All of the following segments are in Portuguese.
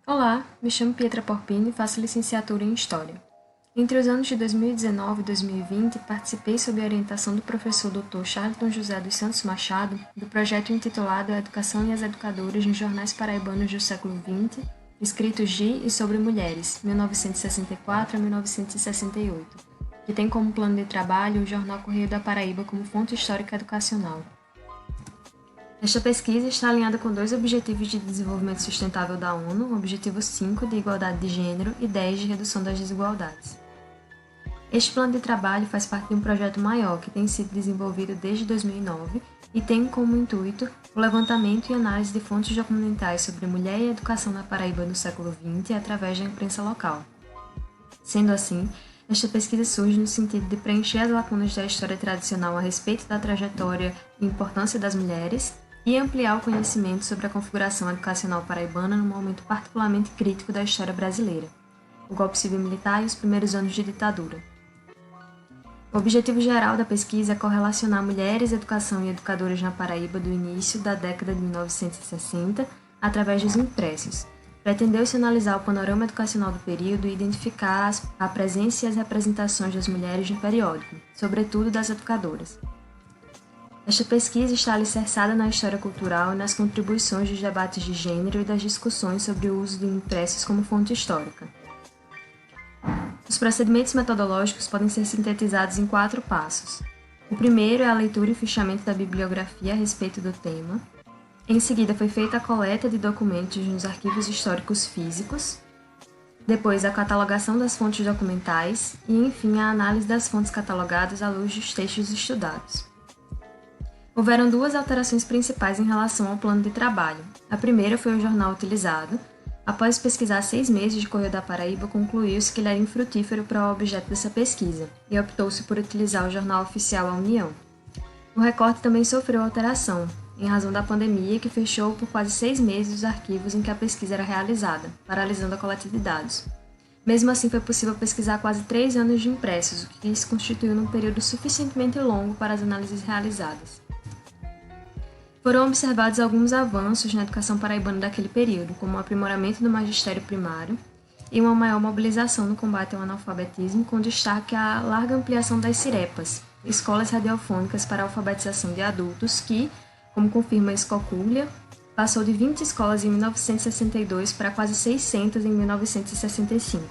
Olá, me chamo Pietra Porpini e faço licenciatura em História. Entre os anos de 2019 e 2020, participei sob a orientação do professor Dr. Charlton José dos Santos Machado do projeto intitulado A Educação e as Educadoras nos Jornais Paraibanos do século XX, escritos de e sobre mulheres, 1964 a 1968, que tem como plano de trabalho o Jornal Correio da Paraíba como fonte histórica educacional. Esta pesquisa está alinhada com dois Objetivos de Desenvolvimento Sustentável da ONU, o Objetivo 5 de Igualdade de Gênero e 10 de Redução das Desigualdades. Este plano de trabalho faz parte de um projeto maior que tem sido desenvolvido desde 2009 e tem como intuito o levantamento e análise de fontes documentais sobre mulher e educação na Paraíba no século XX através da imprensa local. Sendo assim, esta pesquisa surge no sentido de preencher as lacunas da história tradicional a respeito da trajetória e importância das mulheres e ampliar o conhecimento sobre a configuração educacional paraibana num momento particularmente crítico da história brasileira, o golpe civil-militar e os primeiros anos de ditadura. O objetivo geral da pesquisa é correlacionar mulheres, educação e educadoras na Paraíba do início da década de 1960 através dos impressos. Pretendeu-se analisar o panorama educacional do período e identificar a presença e as representações das mulheres no periódico, sobretudo das educadoras. Esta pesquisa está alicerçada na história cultural e nas contribuições dos debates de gênero e das discussões sobre o uso de impressos como fonte histórica. Os procedimentos metodológicos podem ser sintetizados em 4 passos. O primeiro é a leitura e fichamento da bibliografia a respeito do tema. Em seguida, foi feita a coleta de documentos nos arquivos históricos físicos. Depois, a catalogação das fontes documentais e, enfim, a análise das fontes catalogadas à luz dos textos estudados. Houveram 2 alterações principais em relação ao plano de trabalho. A primeira foi o jornal utilizado. Após pesquisar 6 meses de Correio da Paraíba, concluiu-se que ele era infrutífero para o objeto dessa pesquisa, e optou-se por utilizar o jornal oficial A União. O recorte também sofreu alteração, em razão da pandemia que fechou por quase 6 meses os arquivos em que a pesquisa era realizada, paralisando a coleta de dados. Mesmo assim, foi possível pesquisar quase 3 anos de impressos, o que se constituiu num período suficientemente longo para as análises realizadas. Foram observados alguns avanços na educação paraibana daquele período, como o aprimoramento do magistério primário e uma maior mobilização no combate ao analfabetismo, com destaque à larga ampliação das CIREPAs, escolas radiofônicas para a alfabetização de adultos, que, como confirma a Escocúlia, passou de 20 escolas em 1962 para quase 600 em 1965.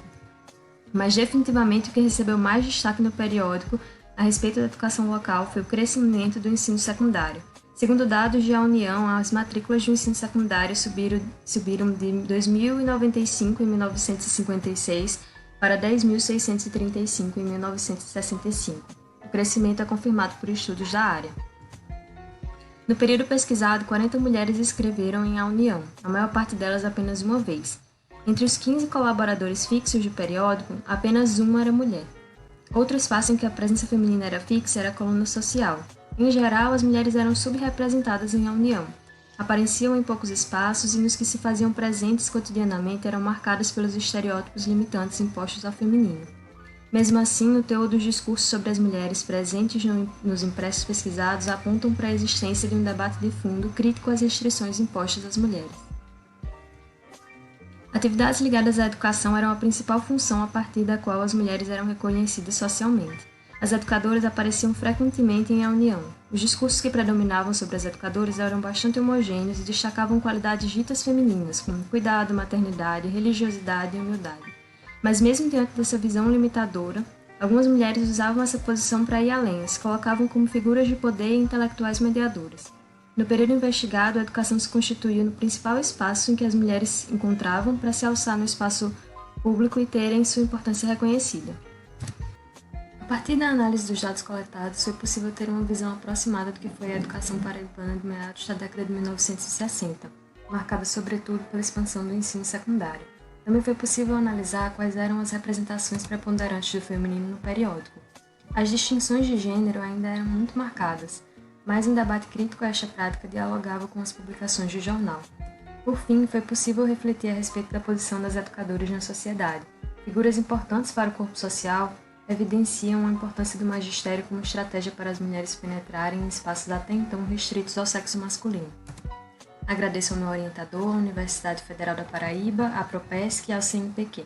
Mas definitivamente o que recebeu mais destaque no periódico a respeito da educação local foi o crescimento do ensino secundário. Segundo dados de A União, as matrículas do ensino secundário subiram de 2.095 em 1956 para 10.635 em 1965. O crescimento é confirmado por estudos da área. No período pesquisado, 40 mulheres escreveram em A União, a maior parte delas apenas uma vez. Entre os 15 colaboradores fixos do periódico, apenas uma era mulher. Outro espaço em que a presença feminina era fixa era a coluna social. Em geral, as mulheres eram subrepresentadas em A União. Apareciam em poucos espaços e nos que se faziam presentes cotidianamente eram marcadas pelos estereótipos limitantes impostos ao feminino. Mesmo assim, o teor dos discursos sobre as mulheres presentes nos impressos pesquisados apontam para a existência de um debate de fundo crítico às restrições impostas às mulheres. Atividades ligadas à educação eram a principal função a partir da qual as mulheres eram reconhecidas socialmente. As educadoras apareciam frequentemente em A União. Os discursos que predominavam sobre as educadoras eram bastante homogêneos e destacavam qualidades ditas femininas, como cuidado, maternidade, religiosidade e humildade. Mas mesmo diante dessa visão limitadora, algumas mulheres usavam essa posição para ir além, se colocavam como figuras de poder e intelectuais mediadoras. No período investigado, a educação se constituía no principal espaço em que as mulheres se encontravam para se alçar no espaço público e terem sua importância reconhecida. A partir da análise dos dados coletados, foi possível ter uma visão aproximada do que foi a educação paraibana de meados da década de 1960, marcada sobretudo pela expansão do ensino secundário. Também foi possível analisar quais eram as representações preponderantes do feminino no periódico. As distinções de gênero ainda eram muito marcadas, mas um debate crítico a esta prática dialogava com as publicações do jornal. Por fim, foi possível refletir a respeito da posição das educadoras na sociedade. Figuras importantes para o corpo social evidenciam a importância do magistério como estratégia para as mulheres penetrarem em espaços até então restritos ao sexo masculino. Agradeço ao meu orientador, a Universidade Federal da Paraíba, à Propesc e ao CNPq.